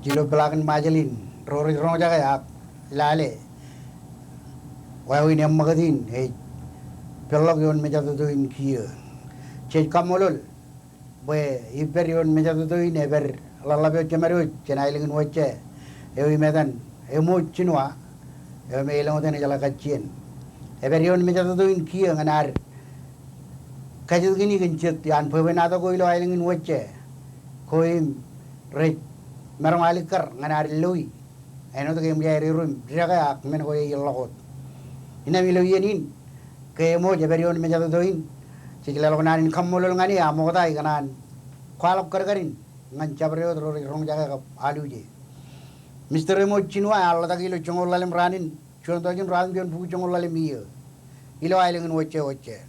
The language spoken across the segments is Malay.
Jilo belakan majalin, rori rong jaga ya, lale. Wah ini magadin, pelak yon meja tu in kia. Cek kamolol, boy iber yon meja tu in eber lalabe cemaru, cenailing wajah. Medan, emo cinwa, melang utan jala kacien. Eber yon meja tu in kia nganar. Kajut gini kencet, yan pun ada koi lo ailing wajah, koi rek merong alikar nganar lui. Eno tu kem jaya rum, jaga ak men koi yelakot. Ina milo yenin, ke mo eber yon meja tu in. Cikilal kanan kamolol ngani amo kata kanan. Kualap kerkarin, ngan cabreo terus rong jaga kap alu je. Mister Emo Chinua Allah tak ilo congol lalim ranin, cuman tu ranin pion buku congol lalim iya. Ilo ailengan wacce.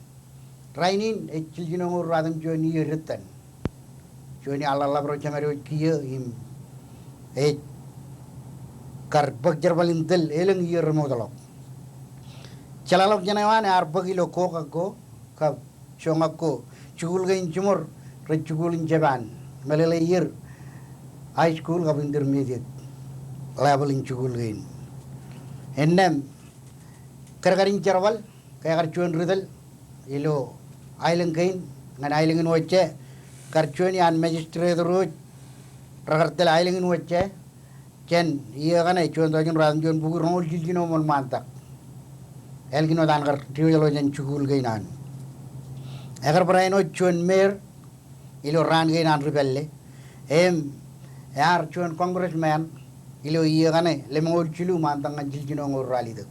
Rainin ecil jinong radam cuman iya retan. Cuman Allah bro camero kia him. Karbak jarbalintel eleng iya remodalok. Calalok janawan arbak ilo ko kab chongakko chukul gain cumur rechukulin jaban melele year high school kab intermediate level in chukul gain ennem karkarin charwal kaya karchuan ridal ilo island gain ngan island in wacce karchuan yan magistrate road ragartel island in wacce ken iya kana chuan dajun ran jon bugur rol jilgino mon mantak elgino dan kar tiwelo jan chukul gainan agar peraino chuan mer ilo ran gainan rebelle yar chuan congressman ilo iya kane lemongol chilu mantang jilgino ngor ralidak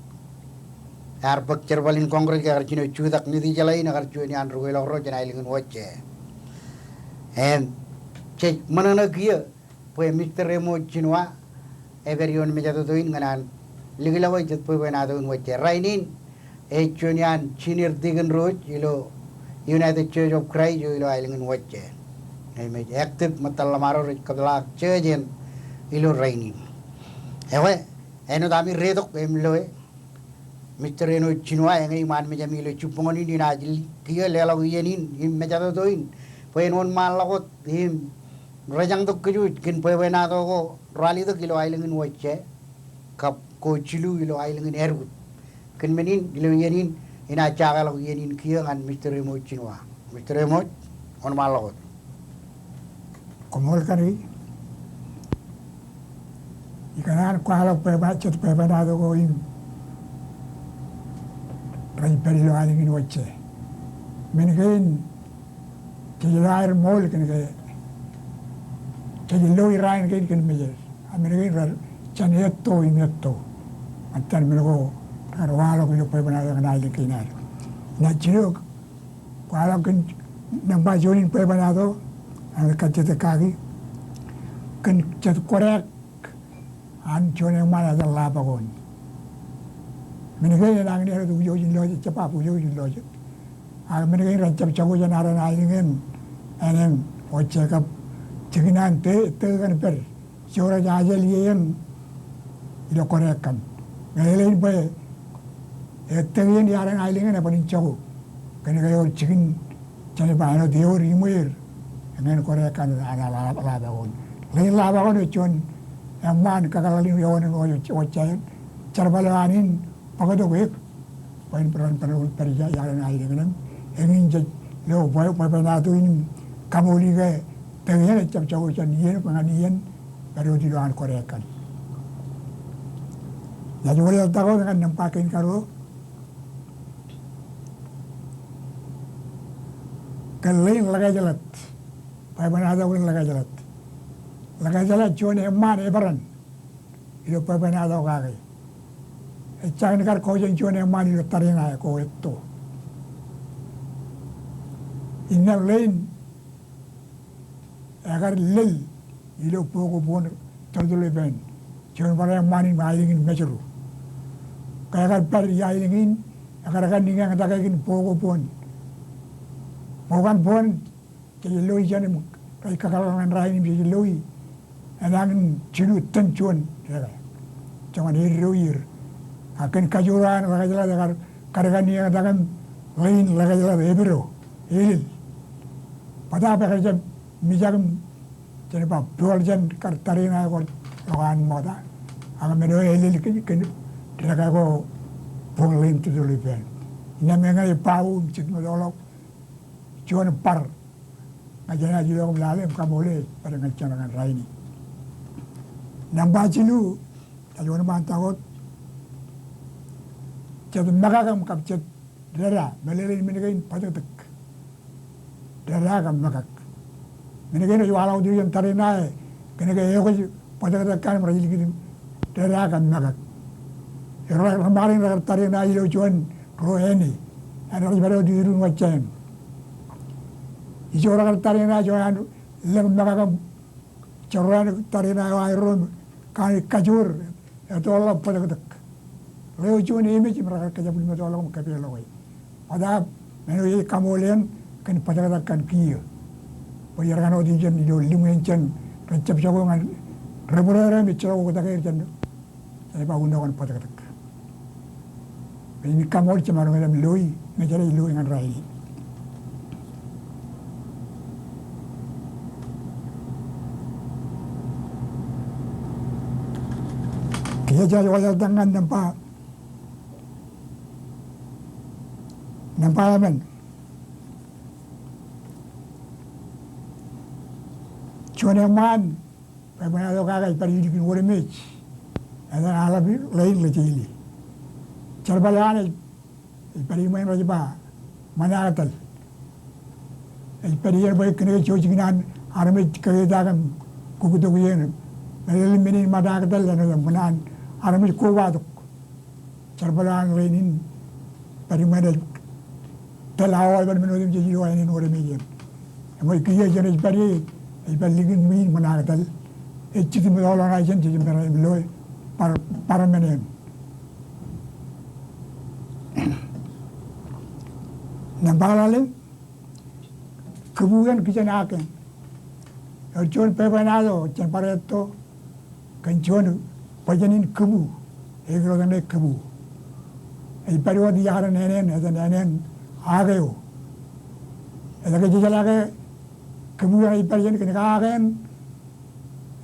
yar bakcer balin congress agar chino chudak nidi jalai agar chuan yan ruelo ro jan ailingun wacce cek manana kia poe Mr. Emo Chinua eberion mejato toin nganan ligilawai jet poe benado wacce rainin chuan yan chinir digan roj ilo United Church of Christ ilo ailingun wacce active matalamaro kabla church ilo rainin ewe eno dami redok emloe Mr. Eno Chinua engai man mejam ilo chupongoni ni najil kia lelaw yenin him mejato toin poe non malakot him rajang tok keju kin poe benado ko rali tok ilo ailingun wacce kap ko chilu ilo ailingun ergut kin menin ilo yenin ina cagal yenin kia ngan Mr. Emo Chinua Mr. Emo on malakot komol kari ikanan kuala perbacot perbanado ko in rai perilo alingin wacce mengain kejilair mol kan ke kejilo irain kan mejeramengain rar chaneto inetto antan mengo karwalo ko perbanado kan alikinar na jiro kuala kan namba join perbanado ang kacete kagi kan cat korek an chone mana da labagon menege nang ni ru yo jin loje chapa pu yo jin loje a menege ran chap chago janara na ingen anen oche ka chiginan te kan per chora jajel yen ilo korek kan ngele be yen yaran ailingen na panin chago kan yo chigin chane ba no dio rimuir dengan korekan ala labagon lain labagon chon amman kakalin yon ochayan charbalanin pagado wek pain peran perja yaran ai dengan engin je lo boy panatu in kamuli ge tengen chap chago chan yen panganian baru diluan korekan ya jole tago dengan nampakin karo kalain laga jalat Perbanado ko laga jalat cuman eman ebaran ilo perbanado kaki jangan kar kau jangan cuman eman ilo taringa ko itu inna lain agar lel ilo pogo pun terdulu ben cuman pada eman ini mailingin mejeru kayak per yailingin agar ningang tagakin pogo pun bukan pun jadi loi jangan kai kakalangan rain jadi loi anang cilu tencuan jangan hiruir akan kajuran lagajala dengan kargan yang dengan lain lagajala ebro il pada apa kerja mijam jadi apa jual jan kartarina lokan mota aga medo elil ken daga ko punglim tu lipen ina menga pau cik modolok cuan par ngajana jilo mlalem kamole pada ngacangan raini namba cilu tajuan mantagot jadi magagam kapcet dara melelin menegain padatak dara gam magak menegain jo alau diyan tarina kenega yoga padatak kan merajil gidim dara gam magak era kemarin tarina ilo juan roheni ada baru dirun wacan ijo orang tarina joan lem magagam coran tarina airon kan kajur itu Allah padatak leo juan image mereka kerja belum ada orang kapal lawai. Pada menu ini kamulian kan padakat kan kia. Bayarkan audijen itu limuencan recap jagongan reburan bicara kota kaya jan. Saya bangun dengan padakat. Ini kamul cuma orang yang loi, negara loi dengan rai. Kia jadi wajah tangan nampak men cuman man pernah lo kagai pari dikin wore mech ada ala lain lecili carbalane pari main rajba mana atal pari yer boy kene chojinan arme kare dagan kukuto kuyen lain menin madagatal lano manan arme ko waduk carbalane lainin pari main terlawal pada menurut jadi orang ini orang medium. Amal kiai jenis beri, ibaligin min mana katal, ecik itu orang aja jadi mereka beloi para menen. Nampak lagi, kebukan kita nak. Cuman pepenado, cuman para itu, kan cuman pajanin kebu, ekor kan kebu. Ibarat dia orang nenen, ada nenen. आ गए हो ऐसा कि चला के kemudian iparjan kene kagen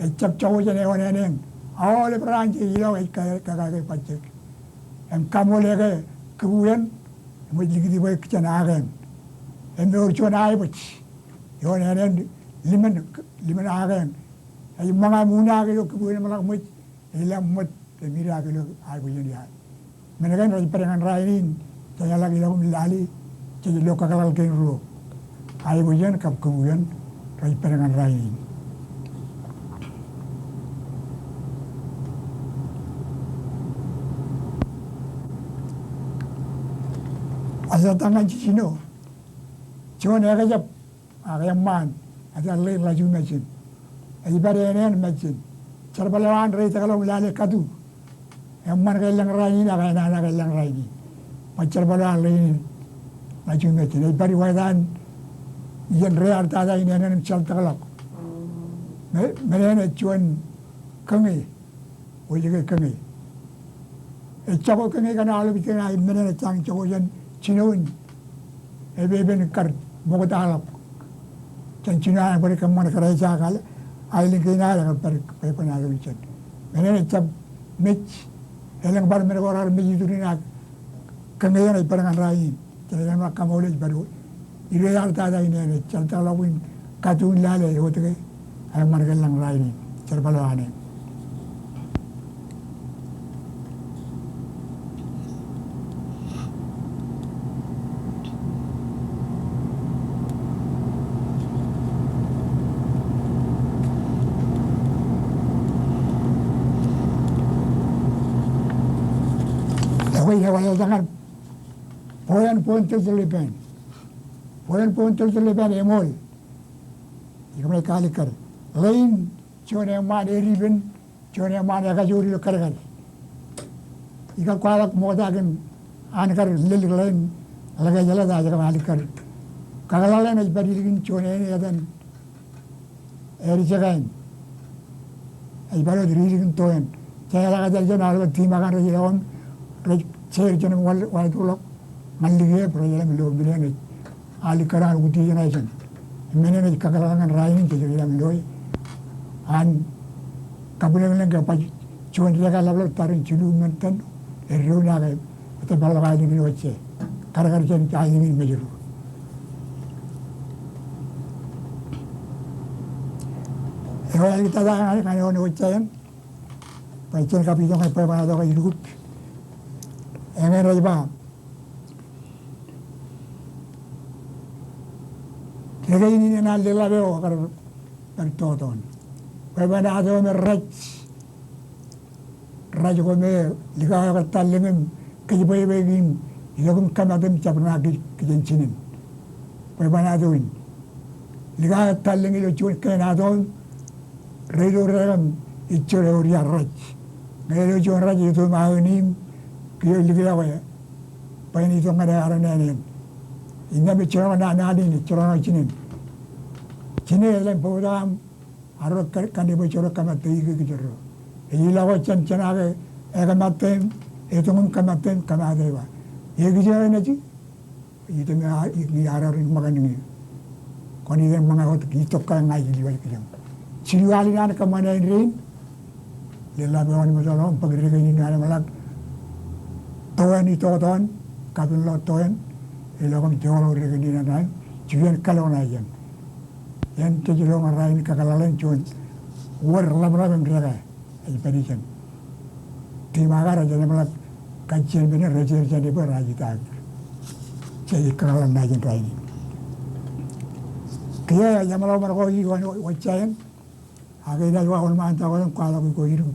ecap cowok jane onen awale peranci ilo kagak pacek em kamu lege kemudian mo digidi boy kcana agen em do chona ay bach yo onen liman agen ay mga muna ke kemudian malak mo ilam mo mira ke ay boy dia menegan rai perangan rainin saya lagi lagu lali jadi lo kakal ke ro ay boy kap kemudian rai perangan rainin asa tangan cicino cuma ya kajap yang man ada lain laju macam ay barenen macam cara balawan rai kalau lali kadu yang man kailang rainin agak anak kailang rainin macam balawan lain laju macam ay bari wadan yan real tada ini anak cal takalak mereka cuan kengi wajib kengi cakap kengi kan alu bikin ay mereka cang cakap yan Cinoin, eben kar moga talap. Can Cina boleh kemana kerja kal, ailing kena ada per pernah ada bicara. Mereka cap match, elang bar mereka orang match itu ni nak kenyataan itu perangan lain. Jadi mereka kamu boleh baru. Ini yang ada ini ni, cerita lawin katun lale, itu ke, elang mereka elang lain, cerita lawan. Kalau jangan poin terlibat, poin terlibat emol, jika mereka alikar, lain cuma yang mana riben, cuma yang mana kajuri lo kerja. Jika kualak modakan ankar lilik lain, lagi jalan aja kalau alikar. Kalau lain aja beri likin cuma ini adan, ericakan, aja baru diri likin toan. Saya lagi jalan alat timakan rejelawan, Saya jangan wal tolak malige program lo bilang ali karan uti generation. Mene ne kakalangan rain te jadi bilang loy an kabulan ka pa chuan ka lablo tarin chulu mentan eruna ka ata balaga ni wache kar chen cha ni mejiru Ewa kita dah kan orang wache Paicen kapitong ay pagpanado kay Irup. Meron ba? Kaya ini na nalila beo kar toton. Pagpanado may raj ko may ligaw ka talingin kaya bayibigin ilagong kamadim sabna kijenchinin. Pagpanado in ligaw ka talingin ilo chuan kaya nadon redo ichore uriya raj. Ngayon yung raj ito mahunim kaya ligaya kaya pahin ito nga naranan Inna may churang na nanin churang chinin. Chinin lang po dam arok kandibo churang kamatay kikijuro. Ilaw chan chanage ekamaten itong kamaten kamatay ba. Ikijuro na ji ito may ararin maganing. Kung ito mga hot ito ka nga iliway kiyang. Sinuali na kamanayin rin. Lelabewan mo sa loob, pag-irigay nyo na malag. Toyan ito toan, kapin lo toyan, ilokam tiwala irigay nyo na Cuyan kalau na yan. Yan tijilo nga rain kakalalan cuyan. War lam-lam mereka. Ay padisan. Timagara dyan malag kajian benar rejer jadi berajitag. Jadi kakalalan na yan rain. Kaya yang malau mereka iwan wacayan. Agak dah jauh orang mantap orang kalau aku hidup.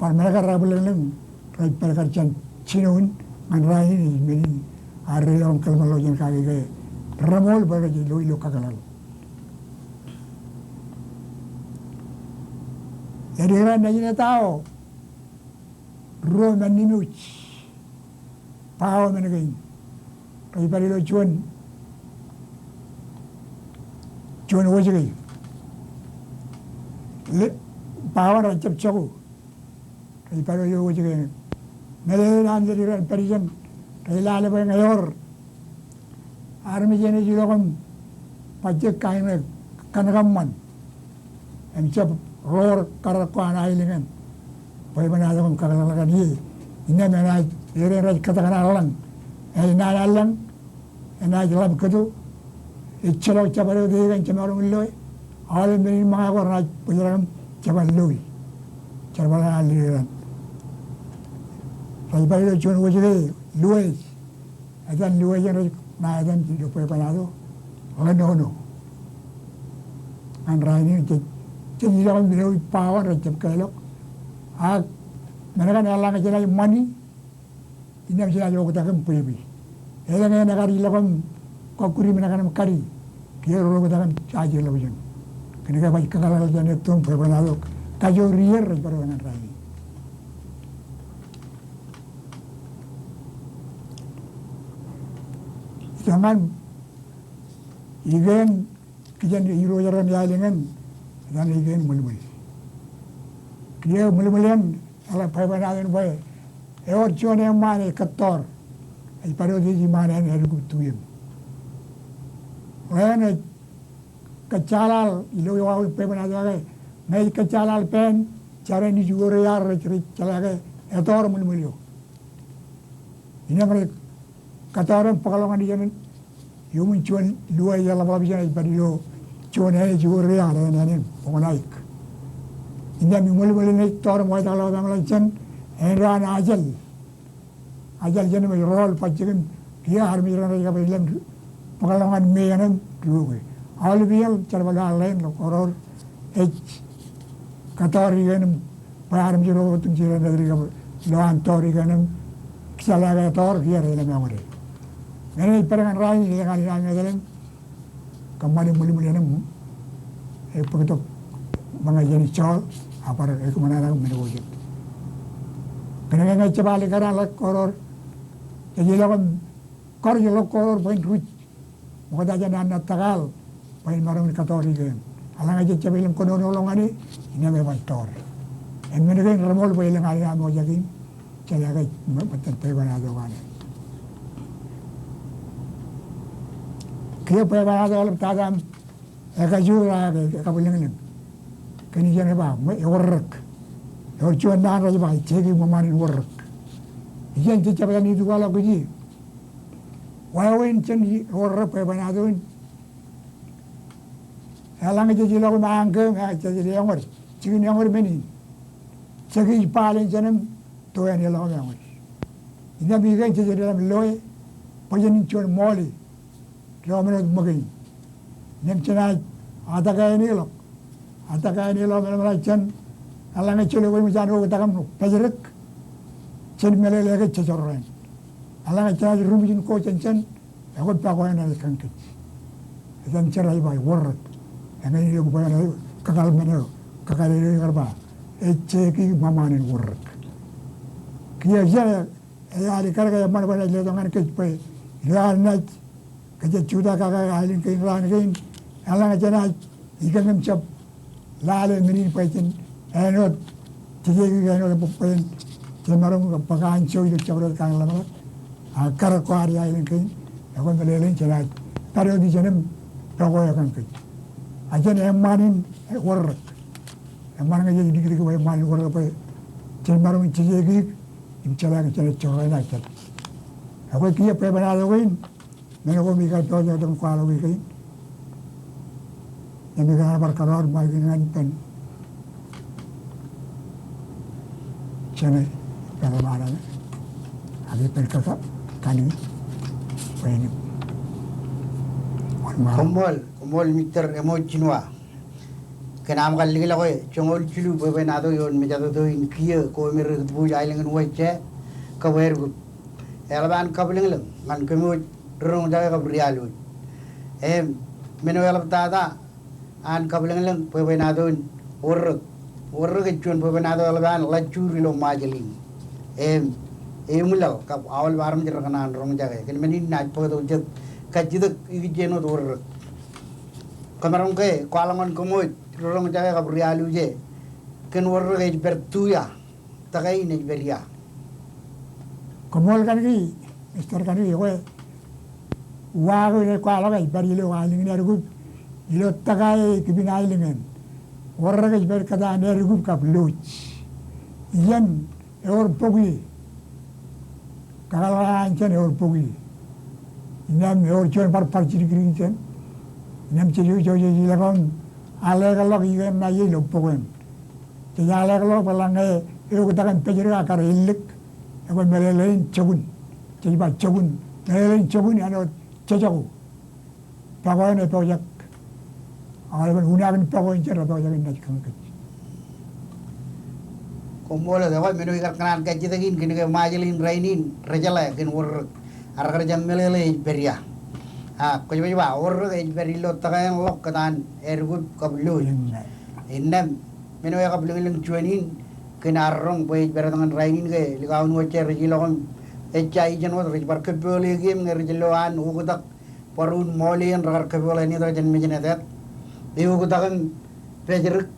Par mereka rabulan rai perkerjaan Chinun manrai ini menin hari orang kalau lojan kaki ke ramol berkerja lo kagalal. Jadi orang dah tahu Roman nimuch pau menegain. Rai perilo cuan wajib. Power rancap caku, ini pada yo juga. Melayan jadi orang perijan, kailan lepas ngayor, army jenis juga kan pajak kain kanagaman, encap roar karakuan ailingan, bagaimana ada kan kagalakan ini mana orang katakan alang, nana alang, nana jalan ketu, icelo cabaru dia kan cemaru miloi. Alam ini mga orang penyerangan cabal lui, cabal aliran. Saya balik cuma wajib lui, adan lui yang na adan hidup panado, no. Andra ini jadi orang bilau power macam kelok. Mereka nalar kerja money, ini macam jauh kita kan punya. Ada yang nak kari lakukan kokuri mereka nak kari, kira orang kita kan caji lakukan. Kena baca kalau jangan itu berpengaruh kajo rier berpengaruh lagi. Jangan igen kian hero jaran jalingan dan igen mulmul. Dia mulmulan ala berpengaruh baik. Ewat cuan yang mana ketor. Ay paro di mana yang harus tuyem. Orang kacalal ilo yaw pemanado ke ngai kacalal pen cara ni jugore yar ceri calage etor mulmulio ini ngare kataran pakalongan di jalan yumun cuan dua ya la babija ibadio cuan ay jugore yar nani pongaik ini mi mulmulio ni tor mo dalo damalan enran ajal jene me rol pacin dia harmi ran ga bilang pakalongan me yanan duwe Alvial cerbaga lain koror katori ganam param jiro tum jiro negeri ka loan tori ganam kisalaga tor dia rela memori ngene perangan rai ni kali anga dalam kembali muli nam pagto mga jenis chol apar kumana lang menuju kena nga cebali karala koror jadi lawan koror point ruj mo da jana tagal pahin marang katori gan. Alang aja cabilang kono nolong ani, ini memang tor. En mereka ramol pahilang ali amo jagin, calaga matan pebanado kan. Kaya pebanado alam tadam, ekajura kabilang ni. kani jana ba warrak yor chuan na ra ba chegi mamanin warrak yan ti chaba ni duala ko ji wawen chen warrak pe banadun alang je jilo ma angke nga je je yangor chigin yangor meni chegi palen janam to yan yelo yangor ina bi ga je je ram loy pajen chon moli romano magin nem chana ataka ni lo mala chen alang chole ko mi jano ta kam pajerek chen mele le ga chorren alang chana rumjin ko chen ko pa ko na kan ke dan chara ba warrak yang ini juga banyak kakal mana kakal ini kerba eceki mamanin warrak kia jaya ya di kerja mana banyak letongan kecpe ranat kerja juta kakak alin kain ranat alang aja ikan kencap lalu meni pacin enot cijeki enot pupin cemarung pakai show itu campur kang lama akar kuari alin kain aku meleleng cerai taruh di sana pokoknya kan kain aja ni emanin warrak eman aja dikit-dikit emanin warrak apa cemarung cijeki imcalang cari corai nak cer aku kia perbana lawin mana aku mikir tu aja dengan kuala lawin yang mikir berkarar bagian pen cene perbana lagi perkata kani ini Kumpul mikter emojinwa kenam kali lagi lakoy congol cilu bebe nado yon menjadi tu in kia ko mir bu jai lengan wace kawer gut elban kabling leng man kemu rong jaga kabrialu meno elab tada an kabling leng bebe nado uruk kecun bebe nado elban lacuri lo majeling mulau kap awal baram jerakanan rong jaga ken menin naj poto jet kajidak ikijeno uruk kamarong ke kualangan kemuj rong jaga kabrialu je ken uruk ej bertuya tagai nej beria komol kan ki mister kan ki we wa ko le kuala ga bari le wa ling ne rugu ilo tagai kibinai lingen uruk ej ber kada ne rugu kap luch yan or pogi kagalan chen or pogi nyam or chon par chiri chen nyam chiri jo ji la kon ale ga lo yi na yi lo pogen te ya le lo palange e ko ta kan pejira ka ilik e ko mele len chogun te ba chogun mele len chogun ya no chojagu pa ko ne project ale ban una ban pa ko in chera project in kan ka kumpul ada kau menu ikan kanan kecil lagi kini ke majelin rainin rejala kini uruk arah jam melele beria kau coba uruk berilo tagayan lok ketan ergut kablu innem menu yang kablu yang cuanin kena arong boleh beratangan rainin ke likaun wacer rejilokon ecai janwat rejbar kebeli game ngerjiloan ukutak parun molian ragar kebeli ini tu jen mejenetet iu kutakan pejerik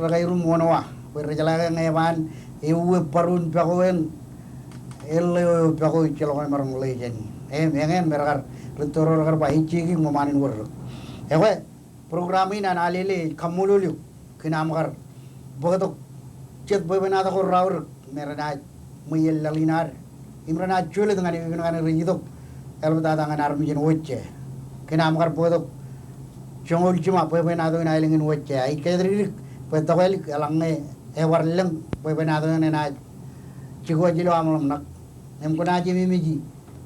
ragairun monoa berjalaga ngewan iu parun pakoen elle pakoi celokon marang lejen engen beragar retoro ragar bahi cigi ngomanin wor ewe program ini alele kamululu kinamgar bogatok cet boy benata ko rawr merana muyel lalinar imrana chule dengan ini dengan rijidok elbata dengan armijen wocce kinamgar bogatok chongol cuma boy benata ina ilingin wocce ai kedri petawel alangne warleng boy benata na chigo jilo amlam nak em ko naji mimiji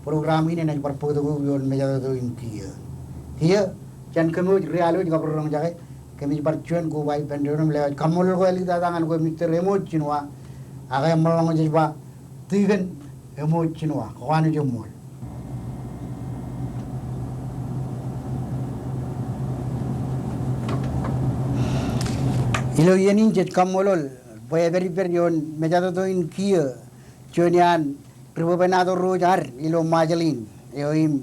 program ini na parpodo ko yon mejado to inkia hiya chan kemo realo ga program jaga kami parchuan ko bai pendonum le kamol ko eli dadangan ko mister emo chinwa aga malong jiba tigen emo chinwa ko anu jomol ilo yenin jet kamolol boy beri yon mejado to inkia Jonian Ribubenado Rojar ilo majalin yoim